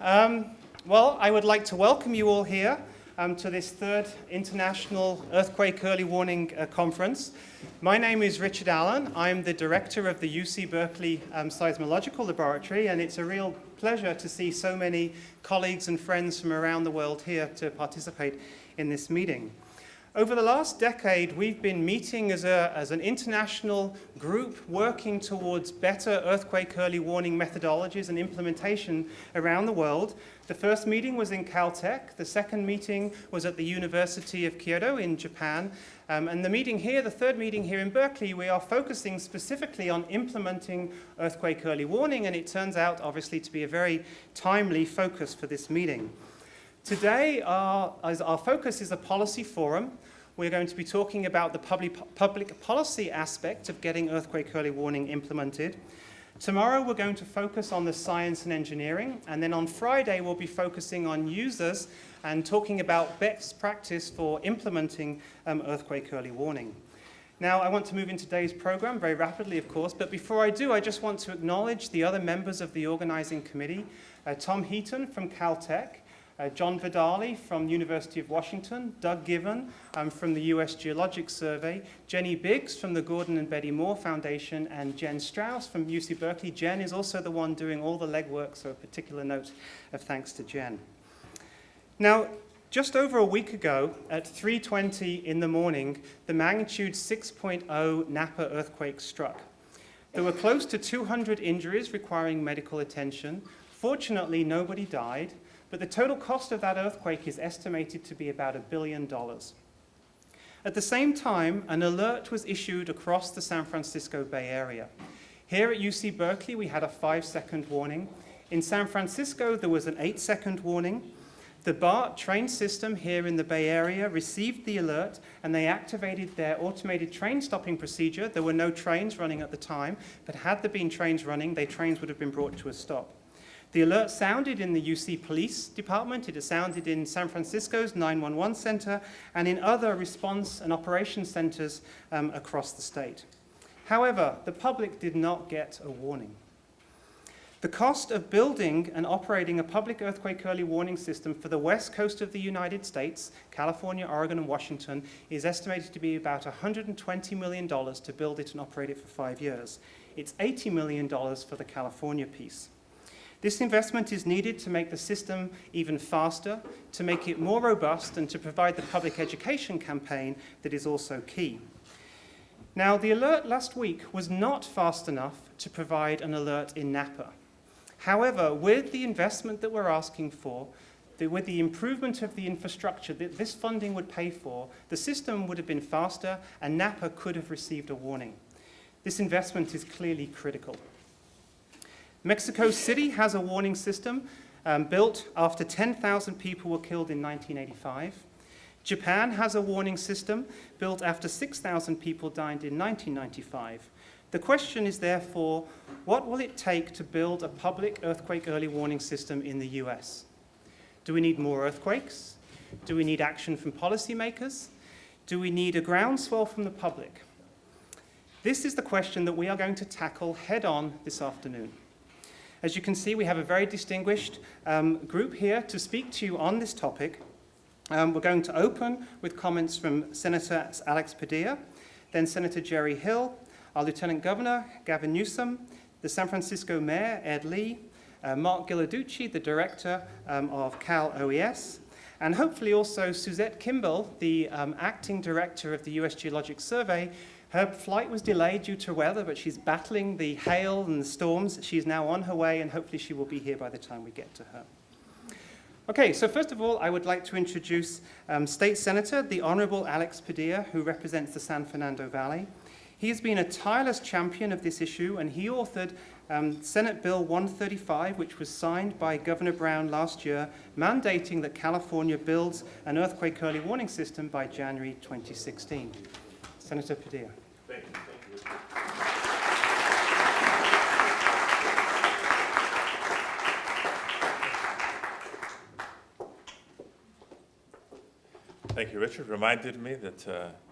Well, I would like to welcome you all here to this third International Earthquake Early Warning Conference. My name is Richard Allen. I'm the director of the UC Berkeley Seismological Laboratory, and it's a real pleasure to see so many colleagues and friends from around the world here to participate in this meeting. Over the last decade, we've been meeting as an international group working towards better earthquake early warning methodologies and implementation around the world. The first meeting was in Caltech. The second meeting was at the University of Kyoto in Japan. And the third meeting here in Berkeley, we are focusing specifically on implementing earthquake early warning, and it turns out, obviously, to be a very timely focus for this meeting. Today, our focus is a policy forum. We're going to be talking about the public policy aspect of getting earthquake early warning implemented. Tomorrow, we're going to focus on the science and engineering. And then on Friday, we'll be focusing on users and talking about best practice for implementing earthquake early warning. Now, I want to move into today's program very rapidly, of course. But before I do, I just want to acknowledge the other members of the organizing committee. Tom Heaton from Caltech. John Vidali from the University of Washington, Doug Given from the US Geologic Survey, Jenny Biggs from the Gordon and Betty Moore Foundation, and Jen Strauss from UC Berkeley. Jen is also the one doing all the legwork, so a particular note of thanks to Jen. Now, just over a week ago, at 3:20 in the morning, the magnitude 6.0 Napa earthquake struck. There were close to 200 injuries requiring medical attention. Fortunately, nobody died. But the total cost of that earthquake is estimated to be about $1 billion. At the same time, an alert was issued across the San Francisco Bay Area. Here at UC Berkeley, we had a 5-second warning. In San Francisco, there was an 8-second warning. The BART train system here in the Bay Area received the alert, and they activated their automated train stopping procedure. There were no trains running at the time, but had there been trains running, trains would have been brought to a stop. The alert sounded in the UC Police Department, it sounded in San Francisco's 911 center, and in other response and operations centers across the state. However, the public did not get a warning. The cost of building and operating a public earthquake early warning system for the west coast of the United States, California, Oregon, and Washington, is estimated to be about $120 million to build it and operate it for 5 years. It's $80 million for the California piece. This investment is needed to make the system even faster, to make it more robust, and to provide the public education campaign that is also key. Now, the alert last week was not fast enough to provide an alert in Napa. However, with the investment that we're asking for, with the improvement of the infrastructure that this funding would pay for, the system would have been faster, and Napa could have received a warning. This investment is clearly critical. Mexico City has a warning system built after 10,000 people were killed in 1985. Japan has a warning system built after 6,000 people died in 1995. The question is therefore, what will it take to build a public earthquake early warning system in the US? Do we need more earthquakes? Do we need action from policymakers? Do we need a groundswell from the public? This is the question that we are going to tackle head-on this afternoon. As you can see, we have a very distinguished group here to speak to you on this topic. We're going to open with comments from Senator Alex Padilla, then Senator Jerry Hill, our Lieutenant Governor, Gavin Newsom, the San Francisco Mayor, Ed Lee, Mark Ghilarducci, the Director of Cal OES, and hopefully also Suzette Kimball, the Acting Director of the US Geologic Survey. Her flight was delayed due to weather, but she's battling the hail and the storms. She's now on her way, and hopefully she will be here by the time we get to her. Okay, so first of all, I would like to introduce State Senator, the Honorable Alex Padilla, who represents the San Fernando Valley. He has been a tireless champion of this issue, and he authored Senate Bill 135, which was signed by Governor Brown last year, mandating that California builds an earthquake early warning system by January 2016. Senator Padilla. Thank you. Thank you, Richard. Reminded me that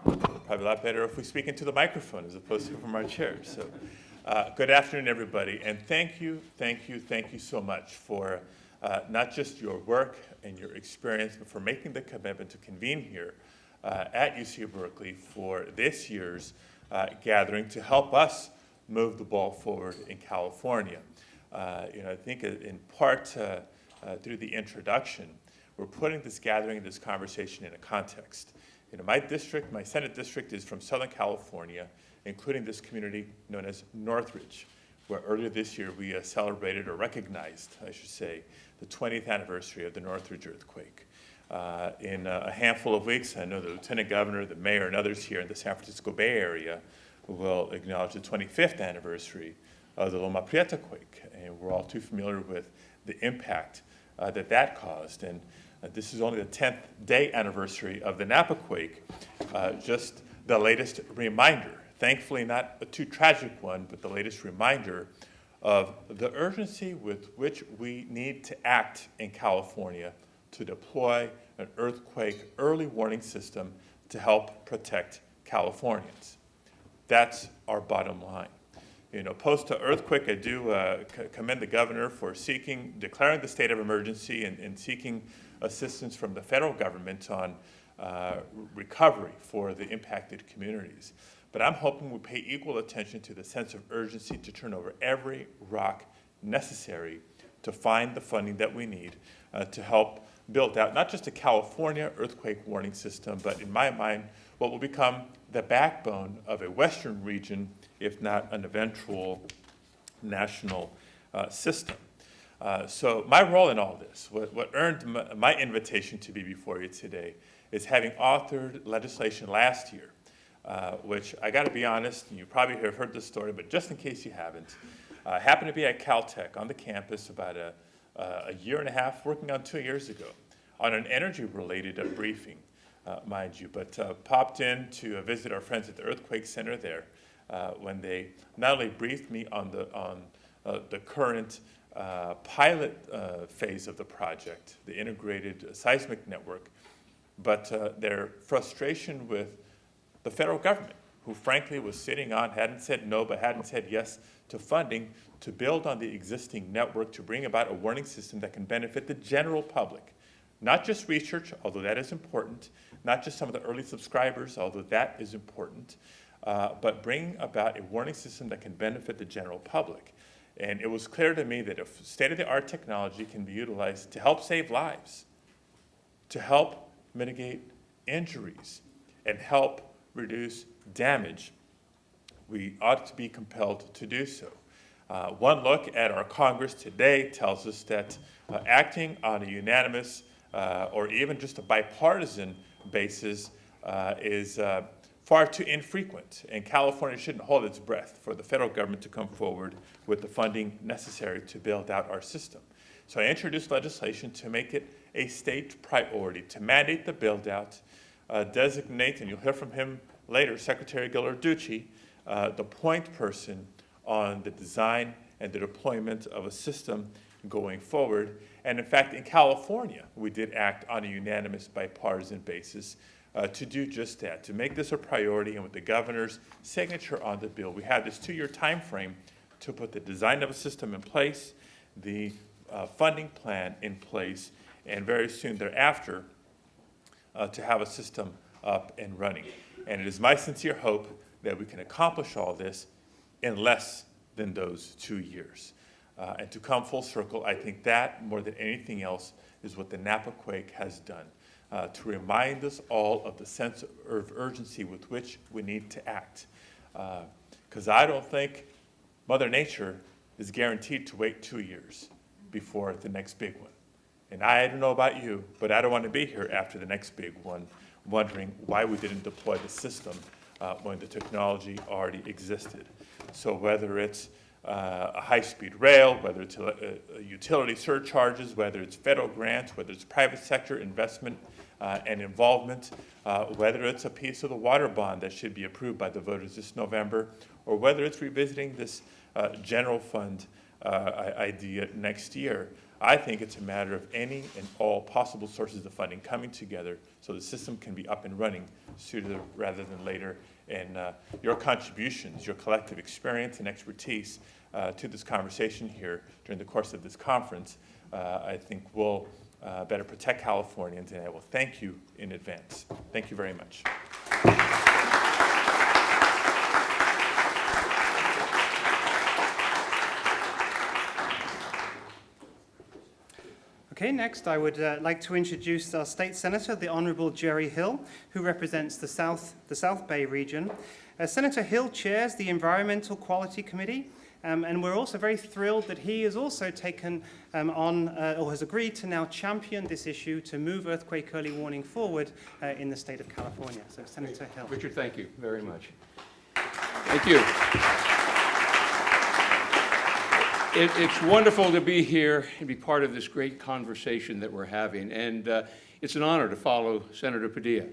probably a lot better if we speak into the microphone as opposed to from our chairs. So, good afternoon, everybody, and thank you so much for not just your work and your experience, but for making the commitment to convene here at UC Berkeley for this year's gathering to help us move the ball forward in California. I think in part through the introduction, we're putting this gathering, this conversation in a context. My district, my Senate district, is from Southern California, including this community known as Northridge, where earlier this year we celebrated or recognized, I should say, the 20th anniversary of the Northridge earthquake. In a handful of weeks, I know the Lieutenant Governor, the Mayor, and others here in the San Francisco Bay Area will acknowledge the 25th anniversary of the Loma Prieta quake, and we're all too familiar with the impact that caused. And this is only the 10th day anniversary of the Napa quake, just the latest reminder, thankfully not a too tragic one, but the latest reminder of the urgency with which we need to act in California to deploy an earthquake early warning system to help protect Californians. That's our bottom line. Post the earthquake, I do commend the governor for declaring the state of emergency and seeking assistance from the federal government on recovery for the impacted communities. But I'm hoping we pay equal attention to the sense of urgency to turn over every rock necessary to find the funding that we need to help build out not just a California earthquake warning system, but in my mind, what will become the backbone of a Western region, if not an eventual national system. So my role in all this, what earned my invitation to be before you today, is having authored legislation last year, which I got to be honest, you probably have heard this story, but just in case you haven't, I happened to be at Caltech on the campus about a year and a half, working on 2 years ago, on an energy-related briefing, mind you, but popped in to visit our friends at the Earthquake Center there when they not only briefed me on the current pilot phase of the project, the integrated seismic network, but their frustration with the federal government, who frankly was sitting on, hadn't said no, but hadn't said yes to funding to build on the existing network to bring about a warning system that can benefit the general public. Not just research, although that is important, not just some of the early subscribers, although that is important, but bring about a warning system that can benefit the general public. And it was clear to me that if state-of-the-art technology can be utilized to help save lives, to help mitigate injuries, and help reduce damage, we ought to be compelled to do so. One look at our Congress today tells us that acting on a unanimous or even just a bipartisan basis is far too infrequent, and California shouldn't hold its breath for the federal government to come forward with the funding necessary to build out our system. So I introduced legislation to make it a state priority, to mandate the build-out, designate, and you'll hear from him later, Secretary Ghilarducci, the point person on the design and the deployment of a system going forward. And in fact, in California, we did act on a unanimous bipartisan basis to do just that, to make this a priority. And with the governor's signature on the bill, we had this 2-year time frame to put the design of a system in place, the funding plan in place, and very soon thereafter to have a system up and running. And it is my sincere hope that we can accomplish all this in less than those 2 years. And to come full circle, I think that, more than anything else, is what the Napa quake has done, to remind us all of the sense of urgency with which we need to act. Because I don't think Mother Nature is guaranteed to wait 2 years before the next big one. And I don't know about you, but I don't want to be here after the next big one, wondering why we didn't deploy the system when the technology already existed. So whether it's a high-speed rail, whether it's utility surcharges, whether it's federal grants, whether it's private sector investment and involvement, whether it's a piece of the water bond that should be approved by the voters this November, or whether it's revisiting this general fund idea next year, I think it's a matter of any and all possible sources of funding coming together so the system can be up and running sooner rather than later. And your contributions, your collective experience and expertise to this conversation here during the course of this conference I think will better protect Californians, and I will thank you in advance. Thank you very much. Okay, next I would like to introduce our State Senator, the Honorable Jerry Hill, who represents the South Bay region. Senator Hill chairs the Environmental Quality Committee, and we're also very thrilled that he has also taken on, or has agreed to now champion this issue to move earthquake early warning forward in the state of California. So, Senator Hill. Richard, thank you very much. Thank you. It's wonderful to be here and be part of this great conversation that we're having. And it's an honor to follow Senator Padilla,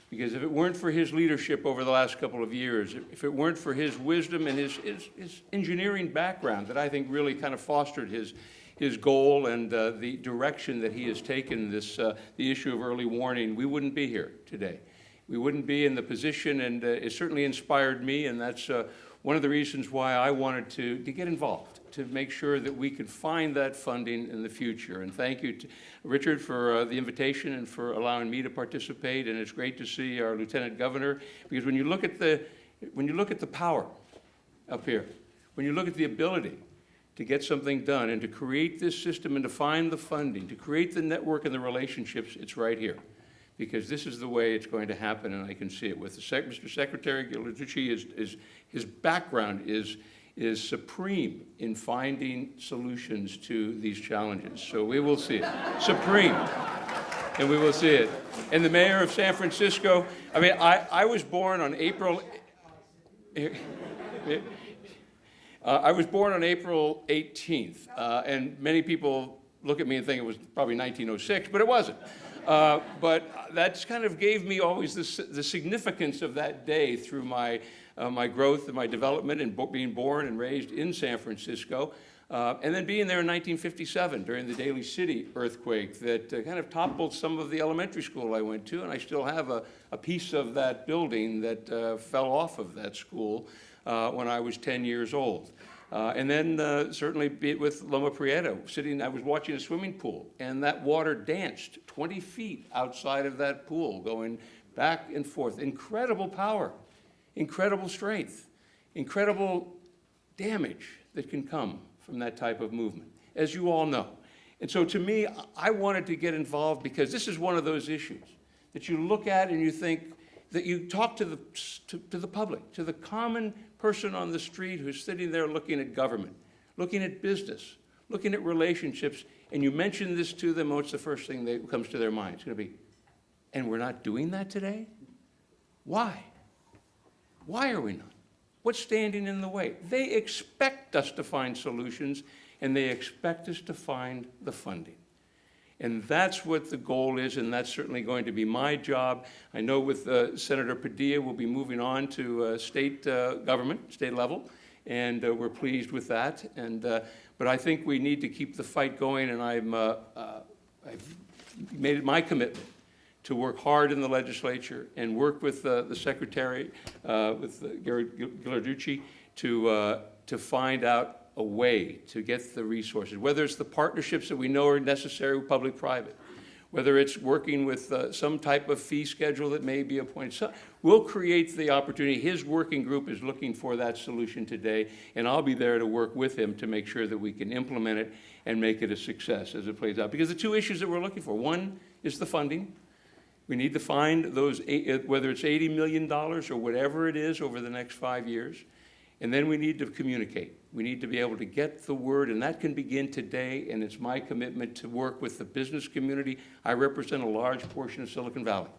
because if it weren't for his leadership over the last couple of years, if it weren't for his wisdom and his engineering background that I think really kind of fostered his goal and the direction that he has taken the issue of early warning, we wouldn't be here today. We wouldn't be in the position, and it certainly inspired me, and that's one of the reasons why I wanted to get involved, to make sure that we could find that funding in the future. And thank you to Richard for the invitation and for allowing me to participate. And it's great to see our Lieutenant Governor, because when you look at the power up here, when you look at the ability to get something done and to create this system and to find the funding, to create the network and the relationships, it's right here. Because this is the way it's going to happen, and I can see it. With Mr. Secretary Ghilarducci, his background is supreme in finding solutions to these challenges. So we will see it. Supreme. And we will see it. And the mayor of San Francisco, I mean, I was born on April... I was born on April 18th, and many people look at me and think it was probably 1906, but it wasn't. But that kind of gave me always the significance of that day through my growth and my development and being born and raised in San Francisco. And then being there in 1957 during the Daly City earthquake that kind of toppled some of the elementary school I went to, and I still have a piece of that building that fell off of that school when I was 10 years old. And then certainly be it with Loma Prieta, I was watching a swimming pool, and that water danced 20 feet outside of that pool, going back and forth. Incredible power, incredible strength, incredible damage that can come from that type of movement, as you all know. And so to me, I wanted to get involved because this is one of those issues that you look at and you think, that you talk to the public, to the common person on the street who's sitting there looking at government, looking at business, looking at relationships, and you mention this to them, what's the first thing that comes to their mind? It's going to be, and we're not doing that today? Why? Why are we not? What's standing in the way? They expect us to find solutions, and they expect us to find the funding. And that's what the goal is, and that's certainly going to be my job. I know with Senator Padilla, we'll be moving on to state government, state level, and we're pleased with that. And but I think we need to keep the fight going, and I've made it my commitment to work hard in the legislature and work with the Secretary, with Ghilarducci, to find out a way to get the resources, whether it's the partnerships that we know are necessary with public-private, whether it's working with some type of fee schedule that may be appointed. So we'll create the opportunity. His working group is looking for that solution today, and I'll be there to work with him to make sure that we can implement it and make it a success as it plays out. Because the two issues that we're looking for, one is the funding. We need to find those, whether it's $80 million or whatever it is over the next 5 years. And then we need to communicate. We need to be able to get the word, and that can begin today, and it's my commitment to work with the business community. I represent a large portion of Silicon Valley.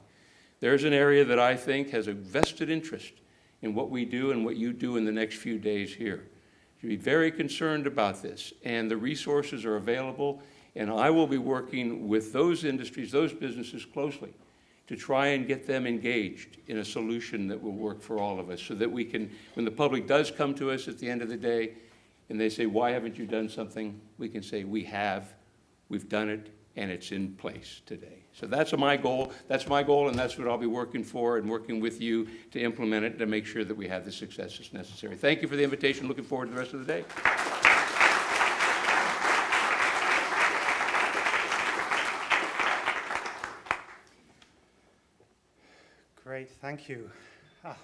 There's an area that I think has a vested interest in what we do and what you do in the next few days here. You should be very concerned about this, and the resources are available, and I will be working with those industries, those businesses closely, to try and get them engaged in a solution that will work for all of us so that we can, when the public does come to us at the end of the day and they say, why haven't you done something? We can say, we have, we've done it, and it's in place today. So that's my goal, and that's what I'll be working for and working with you to implement it to make sure that we have the success that's necessary. Thank you for the invitation. Looking forward to the rest of the day. Thank you. Ah,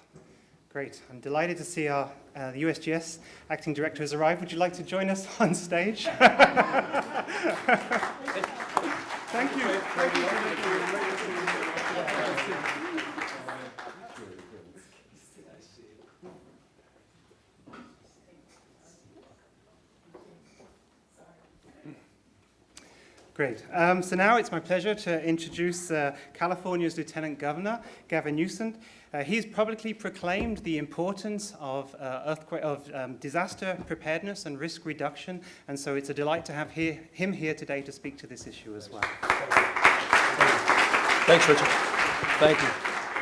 great. I'm delighted to see our the USGS Acting Director has arrived. Would you like to join us on stage? Thank you. Great. So now it's my pleasure to introduce California's Lieutenant Governor, Gavin Newsom. He's publicly proclaimed the importance of disaster preparedness and risk reduction, and so it's a delight to have him here today to speak to this issue as well. Thanks, Richard. Thank you.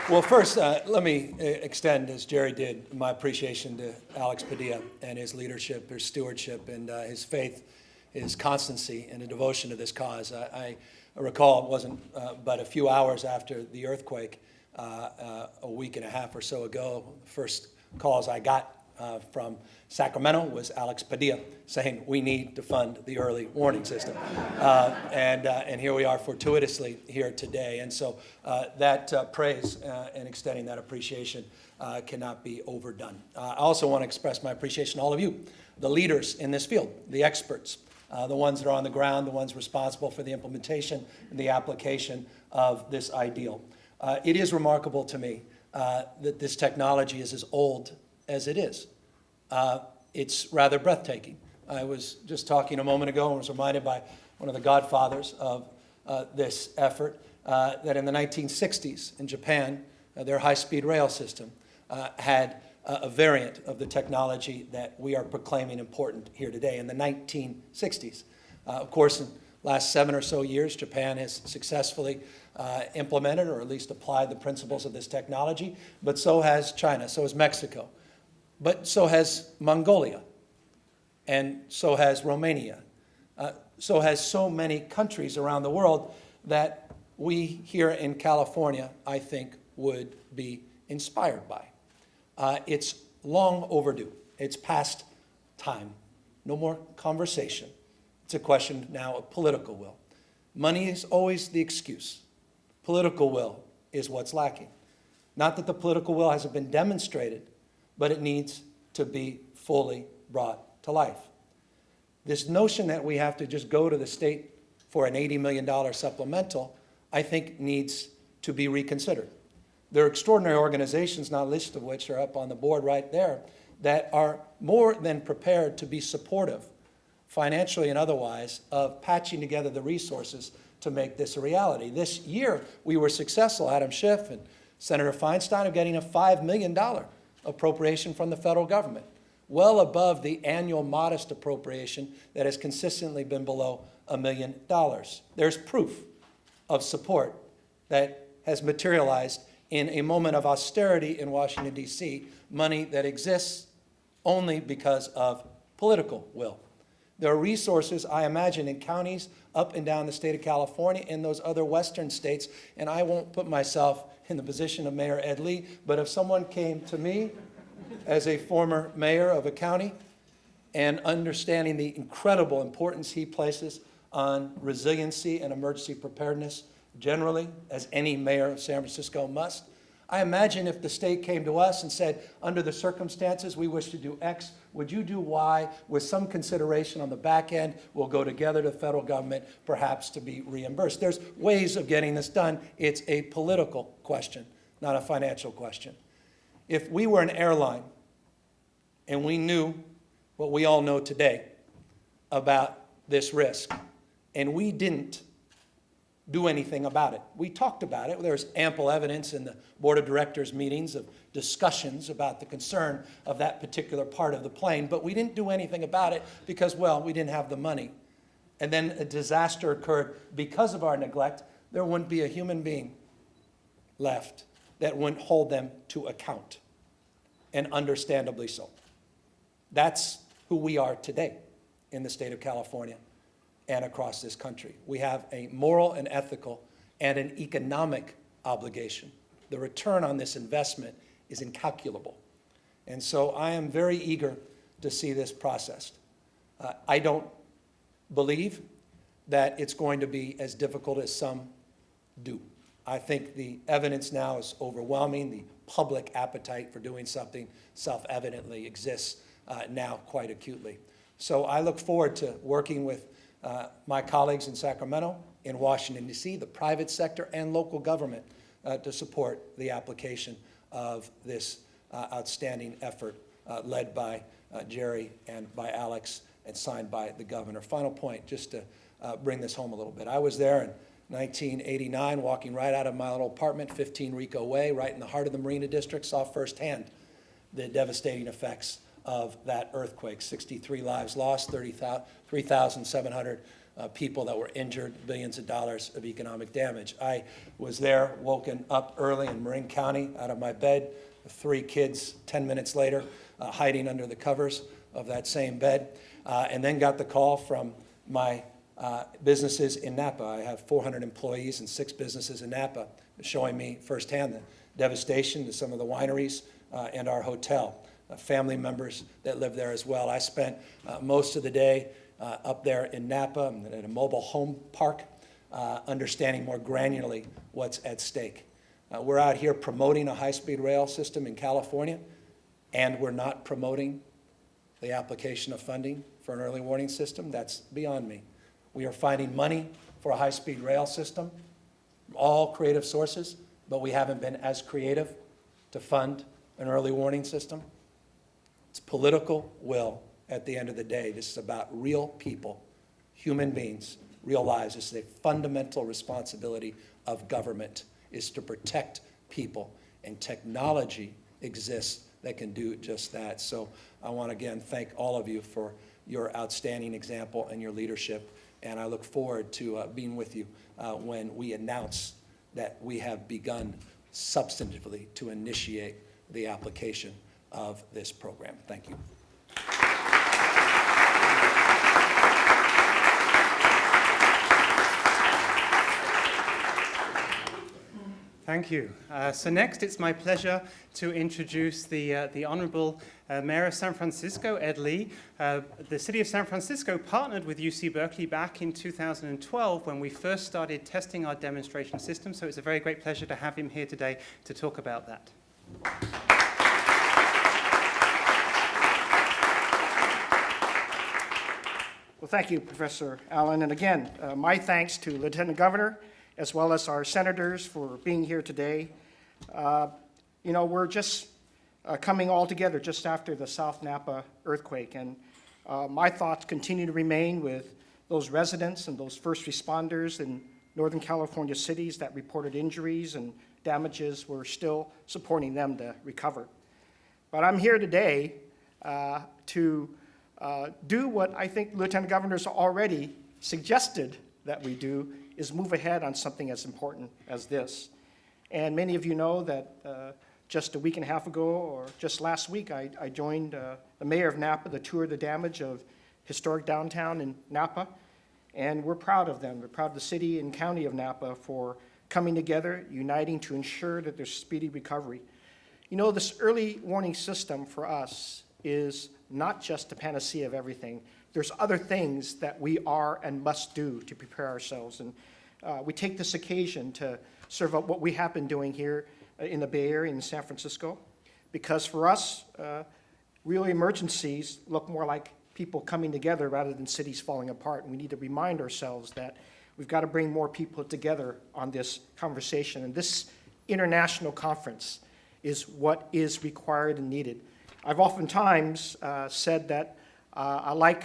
Well, first, let me extend, as Jerry did, my appreciation to Alex Padilla and his leadership, his stewardship, and his faith, his constancy, and a devotion to this cause. I recall it wasn't but a few hours after the earthquake, a week and a half or so ago, the first calls I got from Sacramento was Alex Padilla saying we need to fund the early warning system. And here we are fortuitously here today. And so that praise and extending that appreciation cannot be overdone. I also want to express my appreciation to all of you, the leaders in this field, the experts, the ones that are on the ground, the ones responsible for the implementation and the application of this ideal. It is remarkable to me that this technology is as old as it is. It's rather breathtaking. I was just talking a moment ago and was reminded by one of the godfathers of this effort that in the 1960s in Japan, their high-speed rail system had a variant of the technology that we are proclaiming important here today in the 1960s. Of course, in the last 7 or so years, Japan has successfully implemented or at least applied the principles of this technology, but so has China, so has Mexico, but so has Mongolia, and so has Romania, so has so many countries around the world that we here in California, I think, would be inspired by. It's long overdue. It's past time. No more conversation. It's a question now of political will. Money is always the excuse. Political will is what's lacking. Not that the political will hasn't been demonstrated, but it needs to be fully brought to life. This notion that we have to just go to the state for an $80 million supplemental, I think needs to be reconsidered. There are extraordinary organizations, not a list of which are up on the board right there, that are more than prepared to be supportive, financially and otherwise, of patching together the resources to make this a reality. This year, we were successful, Adam Schiff and Senator Feinstein, of getting a $5 million appropriation from the federal government, well above the annual modest appropriation that has consistently been below $1 million. There's proof of support that has materialized in a moment of austerity in Washington, D.C., money that exists only because of political will. There are resources, I imagine, in counties up and down the state of California and those other western states, and I won't put myself in the position of Mayor Ed Lee, but if someone came to me as a former mayor of a county and understanding the incredible importance he places on resiliency and emergency preparedness generally, as any mayor of San Francisco must, I imagine if the state came to us and said, under the circumstances, we wish to do X, would you do Y with some consideration on the back end? We'll go together to the federal government, perhaps to be reimbursed. There's ways of getting this done. It's a political question, not a financial question. If we were an airline and we knew what we all know today about this risk, and we didn't do anything about it. We talked about it. There's ample evidence in the board of directors meetings of discussions about the concern of that particular part of the plane, but we didn't do anything about it because, well, we didn't have the money. And then a disaster occurred because of our neglect. There wouldn't be a human being left that wouldn't hold them to account, and understandably so. That's who we are today in the state of California and across this country. We have a moral and ethical and an economic obligation. The return on this investment is incalculable. And so I am very eager to see this processed. I don't believe that it's going to be as difficult as some do. I think the evidence now is overwhelming. The public appetite for doing something self-evidently exists now quite acutely. So I look forward to working with my colleagues in Sacramento, in Washington, D.C., the private sector, and local government to support the application of this outstanding effort led by Jerry and by Alex and signed by the governor. Final point, just to bring this home a little bit. I was there in 1989, walking right out of my little apartment, 15 Rico Way, right in the heart of the Marina District, saw firsthand the devastating effects of that earthquake. 63 lives lost, 3,700 people that were injured, billions of dollars of economic damage. I was there, woken up early in Marin County out of my bed, 3 kids 10 minutes later, hiding under the covers of that same bed, and then got the call from my businesses in Napa. I have 400 employees and 6 businesses in Napa, showing me firsthand the devastation to some of the wineries and our hotel. Family members that live there as well. I spent most of the day up there in Napa at a mobile home park, understanding more granularly what's at stake. We're out here promoting a high-speed rail system in California, and we're not promoting the application of funding for an early warning system. That's beyond me. We are finding money for a high-speed rail system from all creative sources, but we haven't been as creative to fund an early warning system. It's political will at the end of the day. This is about real people, human beings, real lives. This is a fundamental responsibility of government, is to protect people, and technology exists that can do just that. So I want to again thank all of you for your outstanding example and your leadership, and I look forward to being with you when we announce that we have begun substantively to initiate the application of this program. Thank you. Thank you. So next, it's my pleasure to introduce the Honorable Mayor of San Francisco, Ed Lee. The City of San Francisco partnered with UC Berkeley back in 2012 when we first started testing our demonstration system, so it's a very great pleasure to have him here today to talk about that. Well, thank you, Professor Allen. And again, my thanks to Lieutenant Governor, as well as our senators for being here today. You know, we're just coming all together just after the South Napa earthquake. And my thoughts continue to remain with those residents and those first responders in Northern California cities that reported injuries and damages. We're still supporting them to recover. But I'm here today to do what I think Lieutenant Governor's already suggested that we do, is move ahead on something as important as this. And many of you know that just a week and a half ago, or just last week, I joined the mayor of Napa to tour the damage of historic downtown in Napa. And we're proud of them. We're proud of the city and county of Napa for coming together, uniting to ensure that there's speedy recovery. You know, this early warning system for us is not just the panacea of everything. There's other things that we are and must do to prepare ourselves. And we take this occasion to serve up what we have been doing here in the Bay Area in San Francisco. Because for us, real emergencies look more like people coming together rather than cities falling apart. And we need to remind ourselves that we've got to bring more people together on this conversation. And this international conference is what is required and needed. I've oftentimes said that I like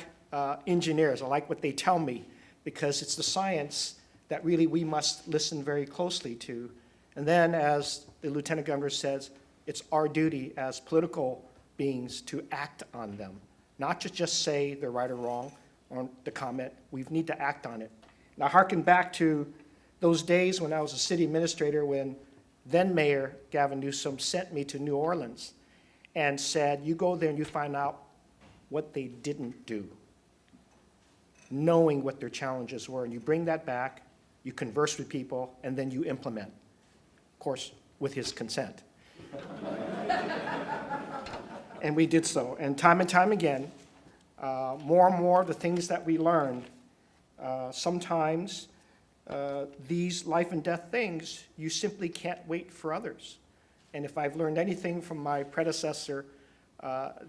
engineers. I like what they tell me, because it's the science that really we must listen very closely to. And then, as the Lieutenant Governor says, it's our duty as political beings to act on them, not to just say they're right or wrong on the comment. We need to act on it. And I hearken back to those days when I was a city administrator, when then Mayor Gavin Newsom sent me to New Orleans and said, you go there and you find out what they didn't do, knowing what their challenges were. And you bring that back, you converse with people, and then you implement, of course, with his consent. And we did so. And time again, more and more of the things that we learned sometimes these life and death things, you simply can't wait for others. And if I've learned anything from my predecessor,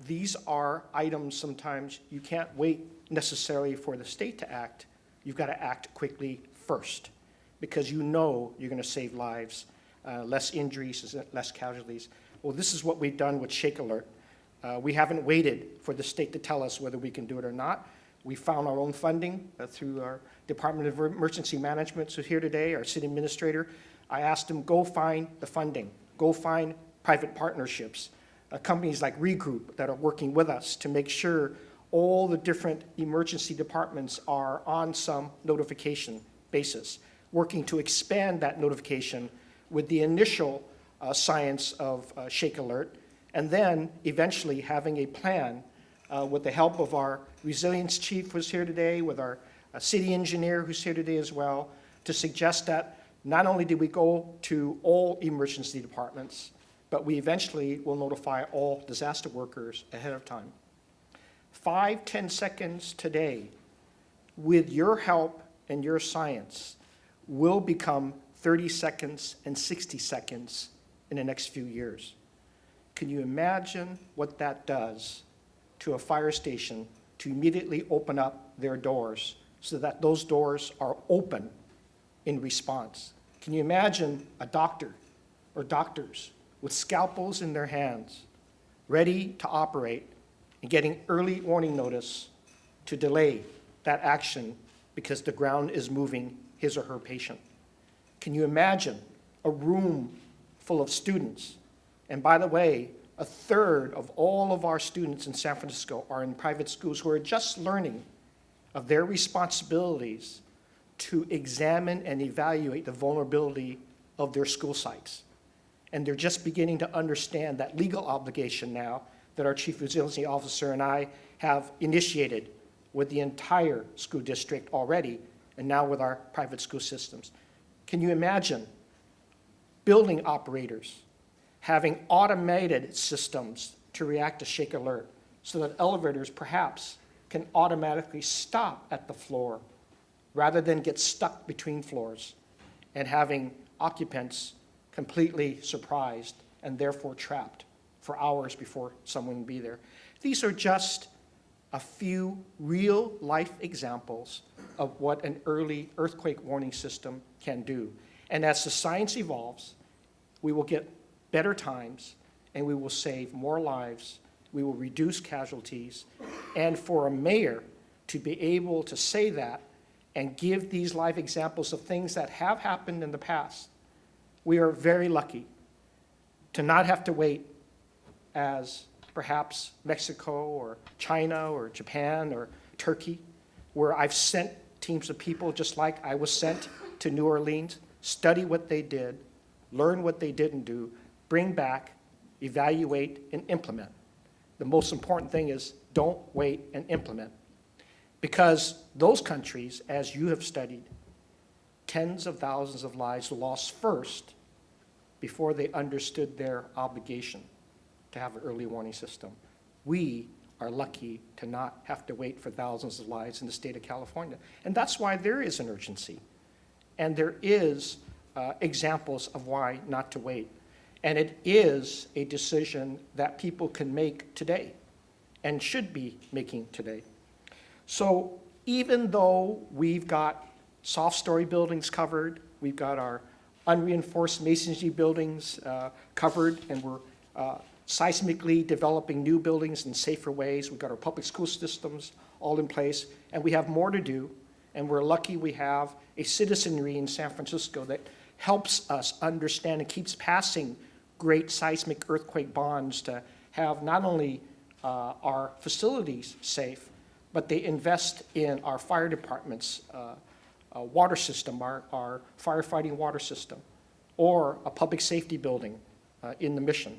these are items sometimes you can't wait necessarily for the state to act. You've got to act quickly first because you know you're going to save lives, less injuries, less casualties. Well, this is what we've done with Shake Alert. We haven't waited for the state to tell us whether we can do it or not. We found our own funding through our Department of Emergency Management. So here today, our city administrator, I asked him, go find the funding, go find private partnerships, companies like Regroup that are working with us to make sure all the different emergency departments are on some notification basis, working to expand that notification with the initial science of Shake Alert, and then eventually having a plan with the help of our resilience chief who's here today, with our city engineer who's here today as well, to suggest that not only do we go to all emergency departments, but we eventually will notify all disaster workers ahead of time. 5-10 seconds today, with your help and your science, will become 30 seconds and 60 seconds in the next few years. Can you imagine what that does to a fire station to immediately open up their doors so that those doors are open in response? Can you imagine a doctor or doctors with scalpels in their hands, ready to operate and getting early warning notice to delay that action because the ground is moving his or her patient? Can you imagine a room full of students? And by the way, a third of all of our students in San Francisco are in private schools who are just learning of their responsibilities to examine and evaluate the vulnerability of their school sites. And they're just beginning to understand that legal obligation now that our Chief Resiliency Officer and I have initiated with the entire school district already, and now with our private school systems. Can you imagine building operators having automated systems to react to Shake Alert so that elevators perhaps can automatically stop at the floor rather than get stuck between floors and having occupants completely surprised and therefore trapped for hours before someone will be there? These are just a few real life examples of what an early earthquake warning system can do. And as the science evolves, we will get better times and we will save more lives, we will reduce casualties, and for a mayor to be able to say that and give these live examples of things that have happened in the past, we are very lucky to not have to wait as perhaps Mexico or China or Japan or Turkey, where I've sent teams of people just like I was sent to New Orleans, study what they did, learn what they didn't do, bring back, evaluate, and implement. The most important thing is don't wait and implement. Because those countries, as you have studied, tens of thousands of lives lost first before they understood their obligation to have an early warning system. We are lucky to not have to wait for thousands of lives in the state of California. And that's why there is an urgency. And there is examples of why not to wait. And it is a decision that people can make today and should be making today. So even though we've got soft story buildings covered, we've got our unreinforced masonry buildings covered, and we're seismically developing new buildings in safer ways. We've got our public school systems all in place, and we have more to do. And we're lucky we have a citizenry in San Francisco that helps us understand and keeps passing great seismic earthquake bonds to have not only our facilities safe, but they invest in our fire department's water system, our firefighting water system, or a public safety building in the Mission,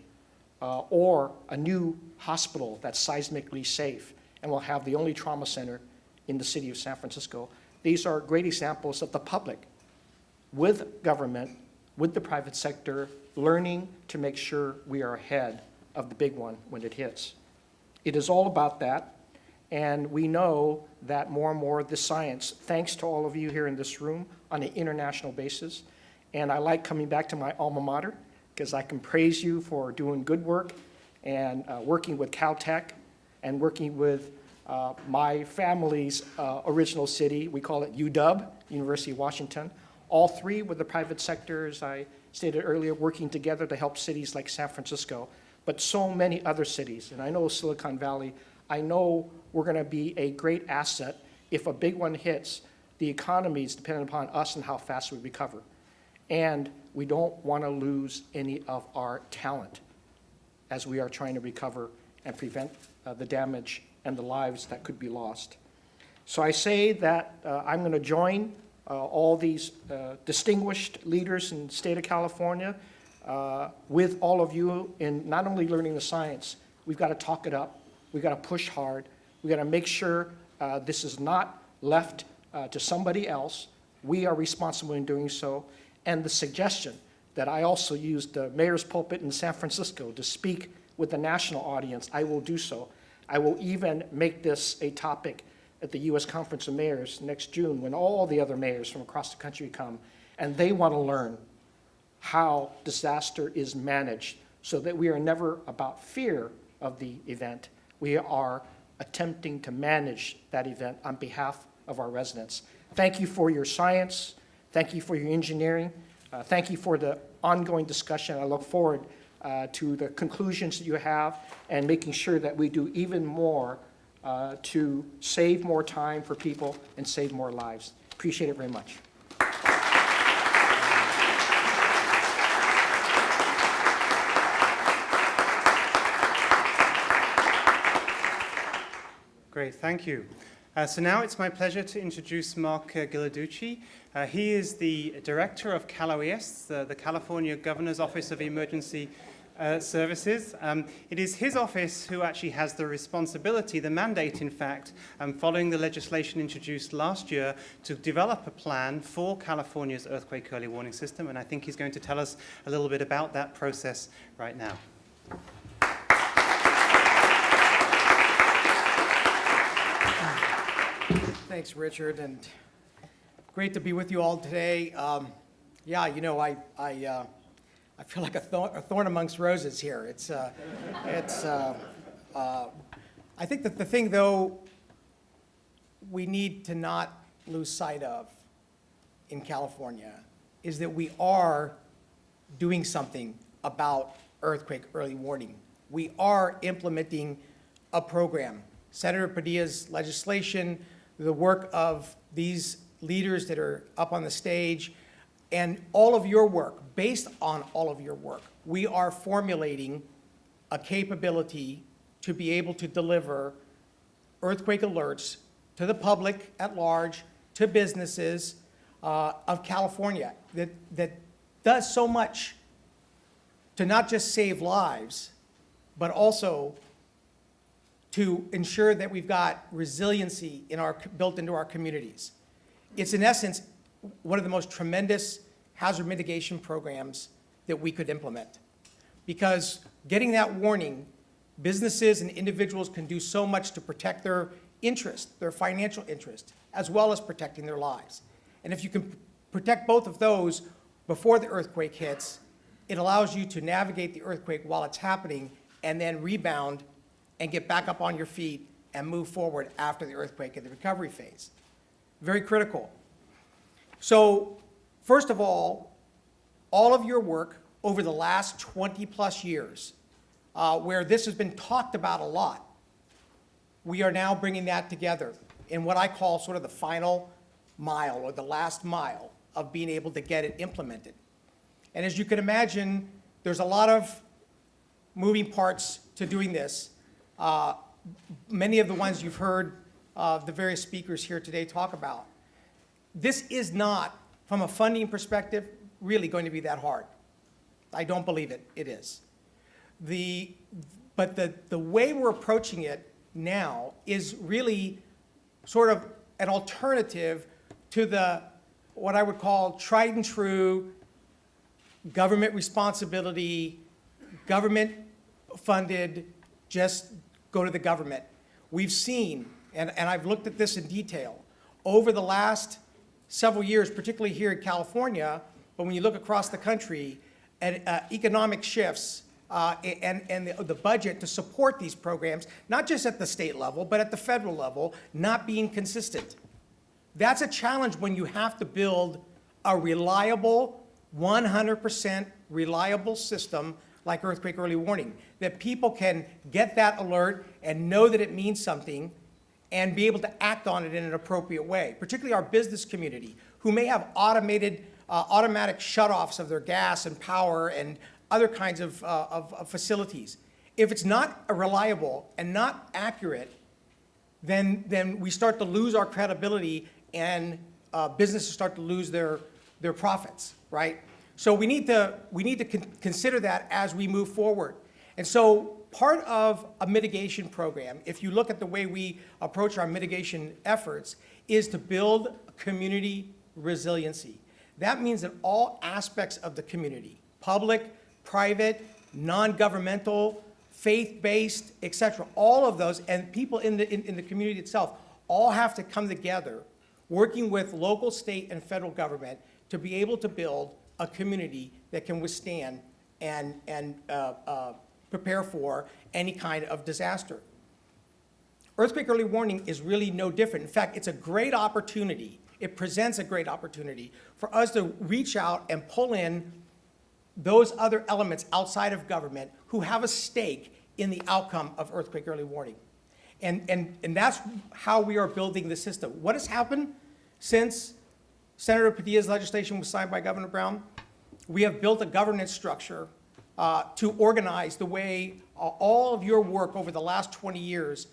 or a new hospital that's seismically safe and will have the only trauma center in the city of San Francisco. These are great examples of the public with government, with the private sector, learning to make sure we are ahead of the big one when it hits. It is all about that. And we know that more and more of the science, thanks to all of you here in this room, on an international basis. And I like coming back to my alma mater, because I can praise you for doing good work and working with Caltech and working with my family's original city. We call it UW, University of Washington. All three with the private sector, as I stated earlier, working together to help cities like San Francisco, but so many other cities. And I know Silicon Valley, I know we're going to be a great asset. If a big one hits, the economy is dependent upon us and how fast we recover. And we don't want to lose any of our talent as we are trying to recover and prevent the damage and the lives that could be lost. So I say that I'm going to join all these distinguished leaders in the state of California with all of you in not only learning the science, we've got to talk it up, we've got to push hard, we've got to make sure this is not left to somebody else. We are responsible in doing so. And the suggestion that I also used the mayor's pulpit in San Francisco to speak with the national audience, I will do so. I will even make this a topic at the U.S. Conference of Mayors next June when all the other mayors from across the country come, and they want to learn how disaster is managed so that we are never about fear of the event. We are attempting to manage that event on behalf of our residents. Thank you for your science. Thank you for your engineering. Thank you for the ongoing discussion. I look forward to the conclusions that you have and making sure that we do even more to save more time for people and save more lives. Appreciate it very much. Great, thank you. So now it's my pleasure to introduce Mark Ghilarducci. He is the director of CalOES, the California Governor's Office of Emergency Services. It is his office who actually has the responsibility, the mandate, in fact, following the legislation introduced last year to develop a plan for California's earthquake early warning system, and I think he's going to tell us a little bit about that process right now. Thanks, Richard, and great to be with you all today. Yeah, you know, I feel like a thorn amongst roses here. I think that the thing, though, we need to not lose sight of in California is that we are doing something about earthquake early warning. We are implementing a program. Senator Padilla's legislation, the work of these leaders that are up on the stage, and all of your work, based on all of your work, we are formulating a capability to be able to deliver earthquake alerts to the public at large, to businesses of California that does so much to not just save lives, but also to ensure that we've got resiliency built into our communities. It's in essence one of the most tremendous hazard mitigation programs that we could implement. Because getting that warning, businesses and individuals can do so much to protect their interest, their financial interest, as well as protecting their lives. And if you can protect both of those before the earthquake hits, it allows you to navigate the earthquake while it's happening and then rebound and get back up on your feet and move forward after the earthquake in the recovery phase. Very critical. So, first of all of your work over the last 20 plus years, where this has been talked about a lot, we are now bringing that together in what I call sort of the final mile or the last mile of being able to get it implemented. And as you can imagine, there's a lot of moving parts to doing this. Many of the ones you've heard the various speakers here today talk about. This is not, from a funding perspective, really going to be that hard. I don't believe it is. But the way we're approaching it now is really sort of an alternative to what I would call tried and true government responsibility, government funded, just go to the government. We've seen and I've looked at this in detail, over the last several years, particularly here in California, but when you look across the country, and economic shifts and the budget to support these programs, not just at the state level, but at the federal level, not being consistent. That's a challenge when you have to build a reliable, 100% reliable system like earthquake early warning, that people can get that alert and know that it means something and be able to act on it in an appropriate way, particularly our business community, who may have automatic shutoffs of their gas and power and other kinds of facilities. If it's not reliable and not accurate, then we start to lose our credibility and businesses start to lose their profits, right? So we need to consider that as we move forward. And so part of a mitigation program, if you look at the way we approach our mitigation efforts, is to build community resiliency. That means that all aspects of the community, public, private, non-governmental, faith-based, et cetera, all of those, and people in the community itself, all have to come together, working with local, state, and federal government to be able to build a community that can withstand and prepare for any kind of disaster. Earthquake early warning is really no different. In fact, it's a great opportunity. It presents a great opportunity for us to reach out and pull in those other elements outside of government who have a stake in the outcome of earthquake early warning. And that's how we are building the system. What has happened since Senator Padilla's legislation was signed by Governor Brown? We have built a governance structure to organize the way all of your work over the last 20 years,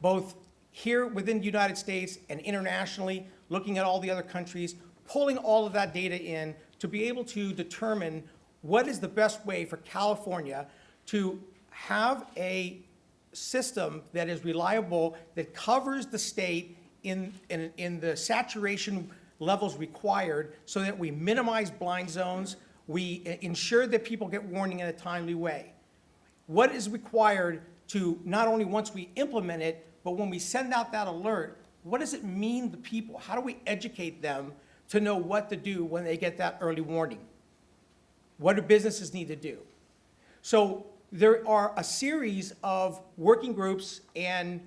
both here within the United States and internationally, looking at all the other countries, pulling all of that data in to be able to determine what is the best way for California to have a system that is reliable, that covers the state in the saturation levels required so that we minimize blind zones, we ensure that people get warning in a timely way. What is required to not only once we implement it, but when we send out that alert, what does it mean to people? How do we educate them to know what to do when they get that early warning? What do businesses need to do? So there are a series of working groups and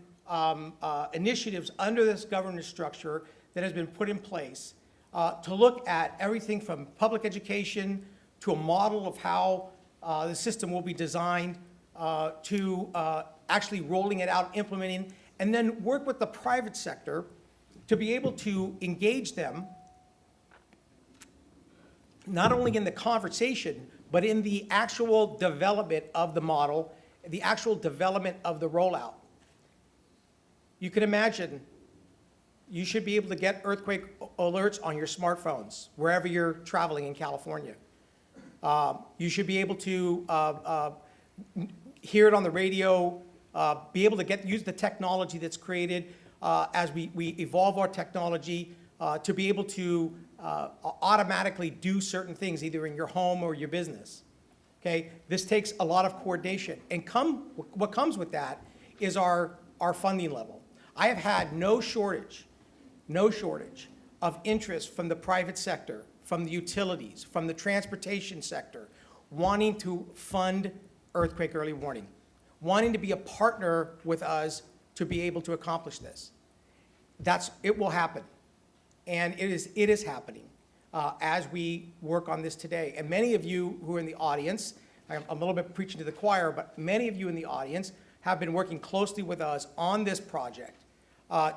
initiatives under this governance structure that has been put in place to look at everything from public education to a model of how the system will be designed to actually rolling it out, implementing, and then work with the private sector to be able to engage them not only in the conversation, but in the actual development of the model, the actual development of the rollout. You can imagine you should be able to get earthquake alerts on your smartphones wherever you're traveling in California. You should be able to hear it on the radio, be able to use the technology that's created as we evolve our technology to be able to automatically do certain things either in your home or your business. Okay, this takes a lot of coordination, and what comes with that is our funding level. I have had no shortage of interest from the private sector, from the utilities, from the transportation sector, wanting to fund earthquake early warning, wanting to be a partner with us to be able to accomplish this. It will happen, and it is happening as we work on this today. And many of you who are in the audience, I'm a little bit preaching to the choir, but many of you in the audience have been working closely with us on this project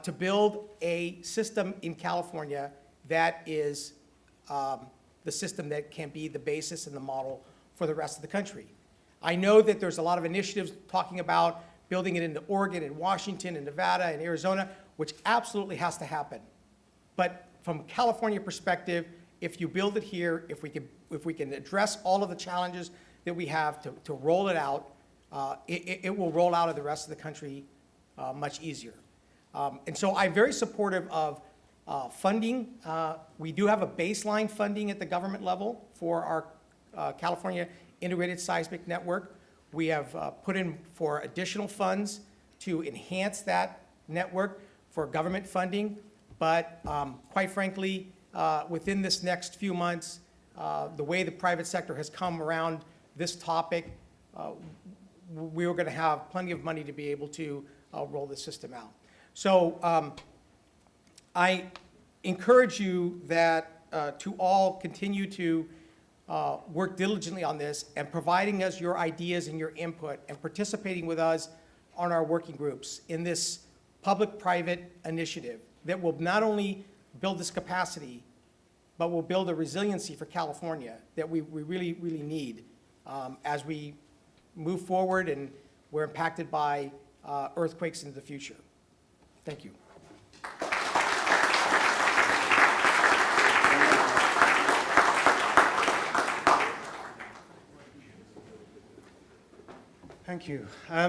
to build a system in California that is the system that can be the basis and the model for the rest of the country. I know that there's a lot of initiatives talking about building it into Oregon and Washington and Nevada and Arizona, which absolutely has to happen. But from a California perspective, if you build it here, if we can address all of the challenges that we have to roll it out, it will roll out of the rest of the country much easier. And so I'm very supportive of funding. We do have a baseline funding at the government level for our California Integrated Seismic Network. We have put in for additional funds to enhance that network for government funding, but quite frankly, within this next few months, the way the private sector has come around this topic, we were going to have plenty of money to be able to roll this system out. So I encourage you that to all continue to work diligently on this and providing us your ideas and your input and participating with us on our working groups in this public-private initiative that will not only build this capacity, but will build a resiliency for California that we really, really need as we move forward and we're impacted by earthquakes into the future. Thank you. Thank you.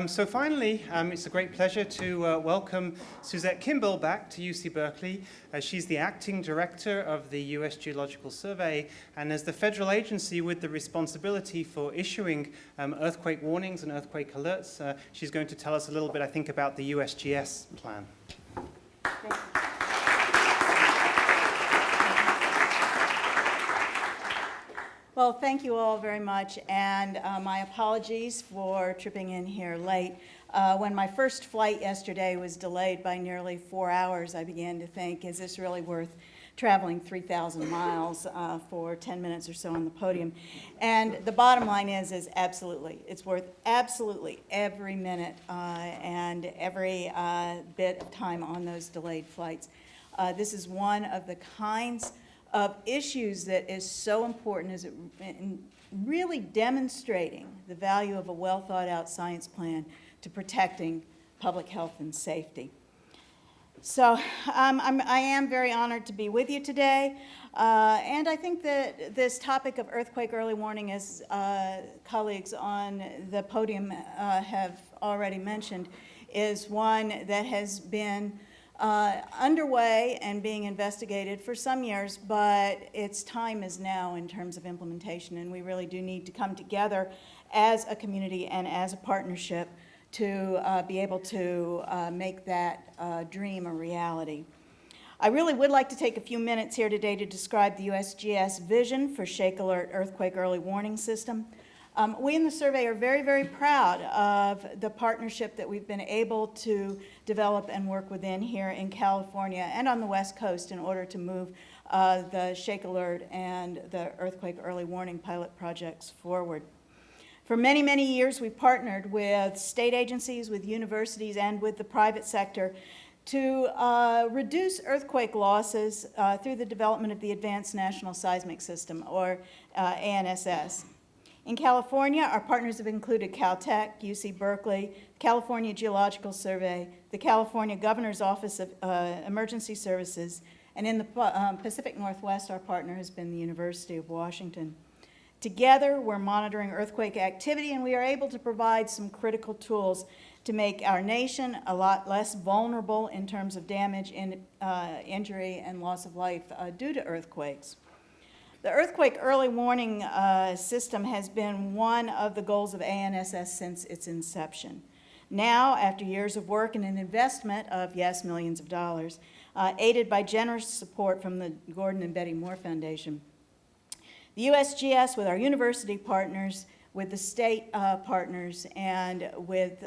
So finally, it's a great pleasure to welcome Suzette Kimball back to UC Berkeley. She's the acting director of the U.S. Geological Survey, and as the federal agency with the responsibility for issuing earthquake warnings and earthquake alerts, she's going to tell us a little bit, I think, about the USGS plan. Thank you. Well, thank you all very much, and my apologies for tripping in here late. When my first flight yesterday was delayed by nearly 4 hours, I began to think, is this really worth traveling 3,000 miles for 10 minutes or so on the podium? And the bottom line is absolutely. It's worth absolutely every minute and every bit of time on those delayed flights. This is one of the kinds of issues that is so important is in really demonstrating the value of a well-thought-out science plan to protecting public health and safety. So I am very honored to be with you today, and I think that this topic of earthquake early warning, as colleagues on the podium have already mentioned, is one that has been underway and being investigated for some years, but its time is now in terms of implementation, and we really do need to come together as a community and as a partnership to be able to make that dream a reality. I really would like to take a few minutes here today to describe the USGS vision for Shake Alert Earthquake Early Warning System. We in the survey are very, very proud of the partnership that we've been able to develop and work within here in California and on the West Coast in order to move the Shake Alert and the Earthquake Early Warning pilot projects forward. For many, many years, we've partnered with state agencies, with universities, and with the private sector to reduce earthquake losses through the development of the Advanced National Seismic System, or ANSS. In California, our partners have included Caltech, UC Berkeley, California Geological Survey, the California Governor's Office of Emergency Services, and in the Pacific Northwest, our partner has been the University of Washington. Together, we're monitoring earthquake activity, and we are able to provide some critical tools to make our nation a lot less vulnerable in terms of damage, injury, and loss of life due to earthquakes. The Earthquake Early Warning System has been one of the goals of ANSS since its inception. Now, after years of work and an investment of, yes, millions of dollars, aided by generous support from the Gordon and Betty Moore Foundation, the USGS, with our university partners, with the state partners, and with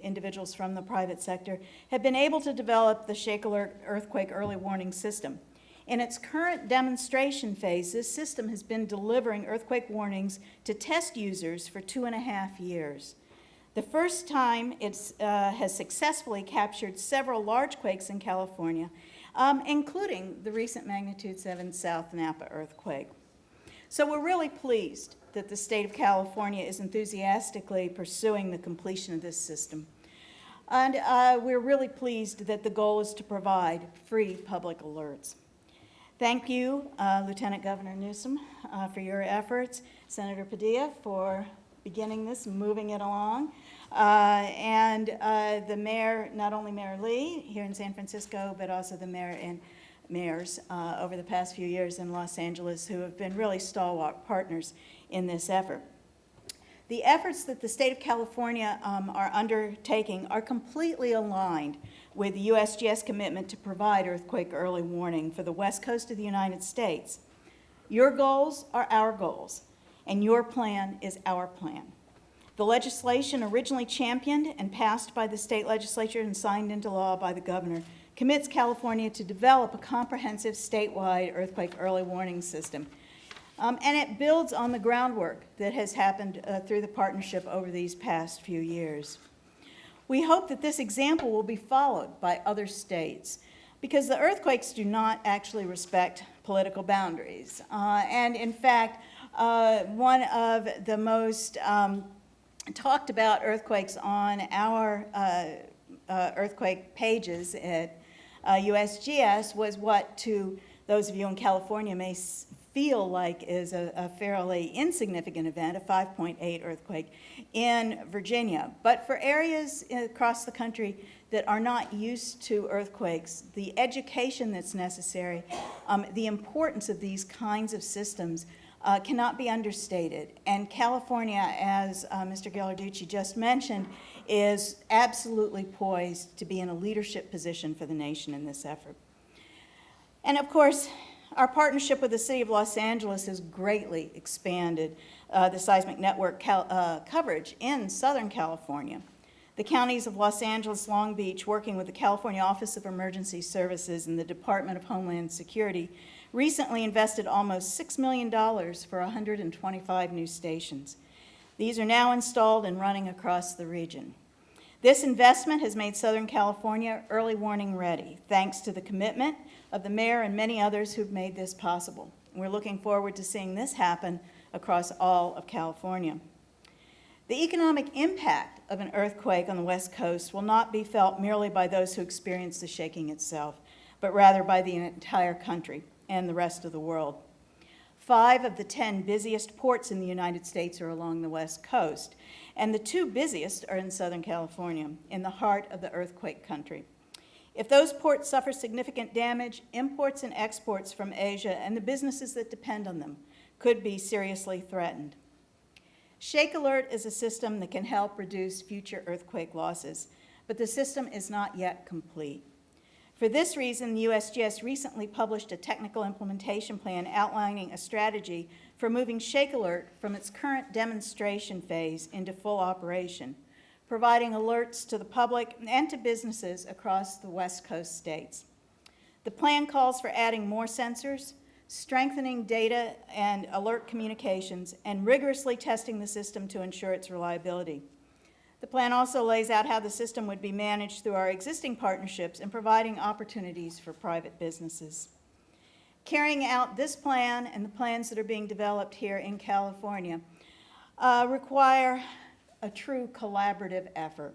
individuals from the private sector, have been able to develop the Shake Alert Earthquake Early Warning System. In its current demonstration phase, this system has been delivering earthquake warnings to test users for 2.5 years. The first time it has successfully captured several large quakes in California, including the recent magnitude 7 South Napa earthquake. So we're really pleased that the state of California is enthusiastically pursuing the completion of this system. And we're really pleased that the goal is to provide free public alerts. Thank you, Lieutenant Governor Newsom, for your efforts, Senator Padilla for beginning this, moving it along, and the mayor, not only Mayor Lee here in San Francisco, but also the mayor and mayors over the past few years in Los Angeles who have been really stalwart partners in this effort. The efforts that the state of California are undertaking are completely aligned with the USGS commitment to provide earthquake early warning for the west coast of the United States. Your goals are our goals, and your plan is our plan. The legislation originally championed and passed by the state legislature and signed into law by the governor commits California to develop a comprehensive statewide earthquake early warning system. And it builds on the groundwork that has happened through the partnership over these past few years. We hope that this example will be followed by other states, because the earthquakes do not actually respect political boundaries. And in fact, one of the most talked about earthquakes on our earthquake pages at USGS was what, to those of you in California, may feel like is a fairly insignificant event, a 5.8 earthquake in Virginia. But for areas across the country that are not used to earthquakes, the education that's necessary, the importance of these kinds of systems cannot be understated. And California, as Mr. Ghilarducci just mentioned, is absolutely poised to be in a leadership position for the nation in this effort. And of course, our partnership with the City of Los Angeles has greatly expanded the seismic network coverage in Southern California. The counties of Los Angeles, Long Beach, working with the California Office of Emergency Services and the Department of Homeland Security, recently invested almost $6 million for 125 new stations. These are now installed and running across the region. This investment has made Southern California early warning ready, thanks to the commitment of the mayor and many others who've made this possible. We're looking forward to seeing this happen across all of California. The economic impact of an earthquake on the West Coast will not be felt merely by those who experience the shaking itself, but rather by the entire country and the rest of the world. 5 of the 10 busiest ports in the United States are along the West Coast, and the 2 busiest are in Southern California, in the heart of the earthquake country. If those ports suffer significant damage, imports and exports from Asia and the businesses that depend on them could be seriously threatened. Shake Alert is a system that can help reduce future earthquake losses, but the system is not yet complete. For this reason, the USGS recently published a technical implementation plan outlining a strategy for moving Shake Alert from its current demonstration phase into full operation, providing alerts to the public and to businesses across the West Coast states. The plan calls for adding more sensors, strengthening data and alert communications, and rigorously testing the system to ensure its reliability. The plan also lays out how the system would be managed through our existing partnerships and providing opportunities for private businesses. Carrying out this plan and the plans that are being developed here in California require a true collaborative effort.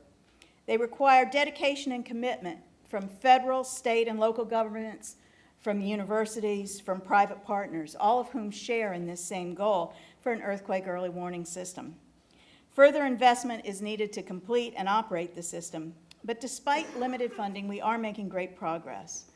They require dedication and commitment from federal, state, and local governments, from universities, from private partners, all of whom share in this same goal for an earthquake early warning system. Further investment is needed to complete and operate the system, but despite limited funding, we are making great progress.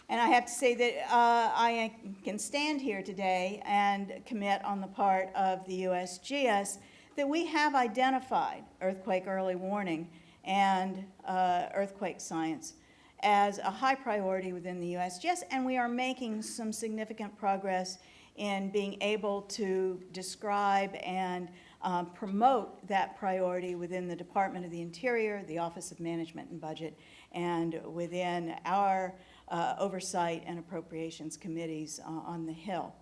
And I have to say that I can stand here today and commit on the part of the USGS that we have identified earthquake early warning and earthquake science as a high priority within the USGS, and we are making some significant progress in being able to describe and promote that priority within the Department of the Interior, the Office of Management and Budget, and within our oversight and appropriations committees on the Hill.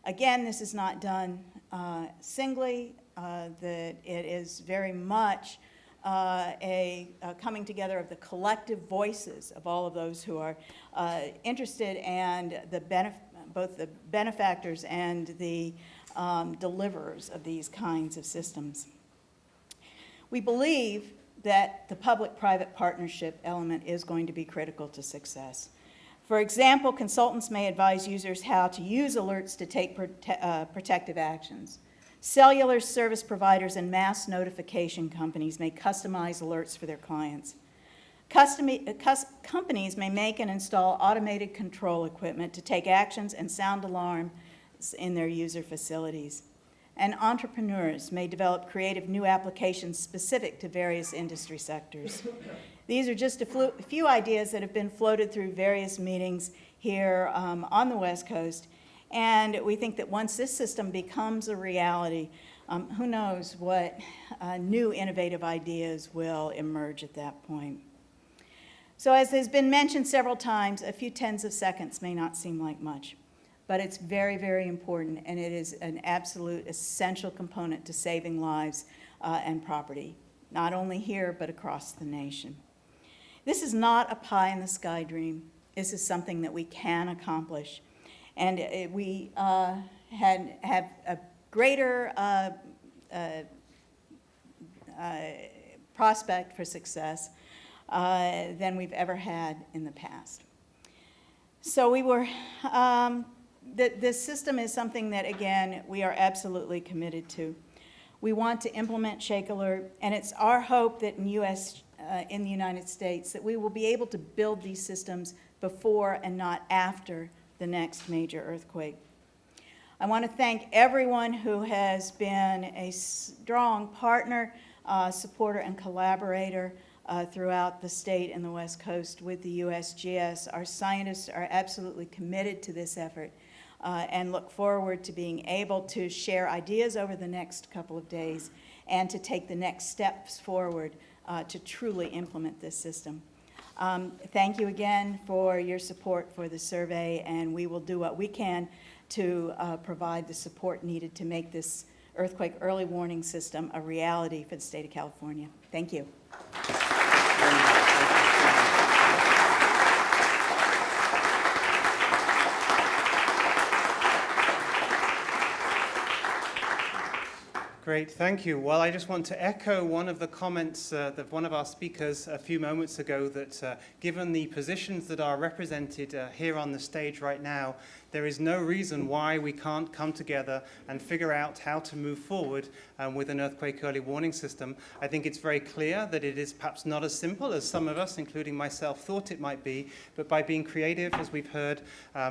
Again, this is not done singly. That it is very much a coming together of the collective voices of all of those who are interested and both the benefactors and the deliverers of these kinds of systems. We believe that the public-private partnership element is going to be critical to success. For example, consultants may advise users how to use alerts to take protective actions. Cellular service providers and mass notification companies may customize alerts for their clients. Companies may make and install automated control equipment to take actions and sound alarms in their user facilities. and entrepreneurs may develop creative new applications specific to various industry sectors. These are just a few ideas that have been floated through various meetings here on the West Coast, and we think that once this system becomes a reality, who knows what new innovative ideas will emerge at that point. So as has been mentioned several times, a few tens of seconds may not seem like much, but it's very, very important, and it is an absolute essential component to saving lives and property, not only here, but across the nation. This is not a pie-in-the-sky dream. This is something that we can accomplish. And we have a greater prospect for success than we've ever had in the past. So this system is something that, again, we are absolutely committed to. We want to implement Shake Alert, and it's our hope that in the United States that we will be able to build these systems before and not after the next major earthquake. I want to thank everyone who has been a strong partner, supporter, and collaborator throughout the state and the West Coast with the USGS. Our scientists are absolutely committed to this effort and look forward to being able to share ideas over the next couple of days and to take the next steps forward to truly implement this system. Thank you again for your support for the survey, and we will do what we can to provide the support needed to make this earthquake early warning system a reality for the state of California. Thank you. Great, thank you. Well, I just want to echo one of the comments of one of our speakers a few moments ago that given the positions that are represented here on the stage right now, there is no reason why we can't come together and figure out how to move forward with an earthquake early warning system. I think it's very clear that it is perhaps not as simple as some of us, including myself, thought it might be, but by being creative, as we've heard,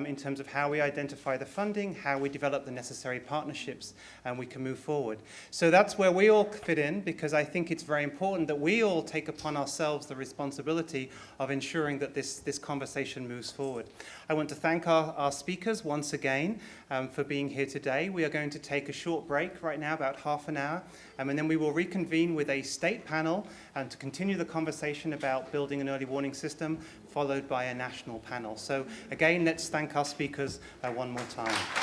in terms of how we identify the funding, how we develop the necessary partnerships, and we can move forward. So that's where we all fit in, because I think it's very important that we all take upon ourselves the responsibility of ensuring that this conversation moves forward. I want to thank our speakers once again for being here today. We are going to take a short break right now, about half an hour, and then we will reconvene with a state panel to continue the conversation about building an early warning system, followed by a national panel. So again, let's thank our speakers one more time.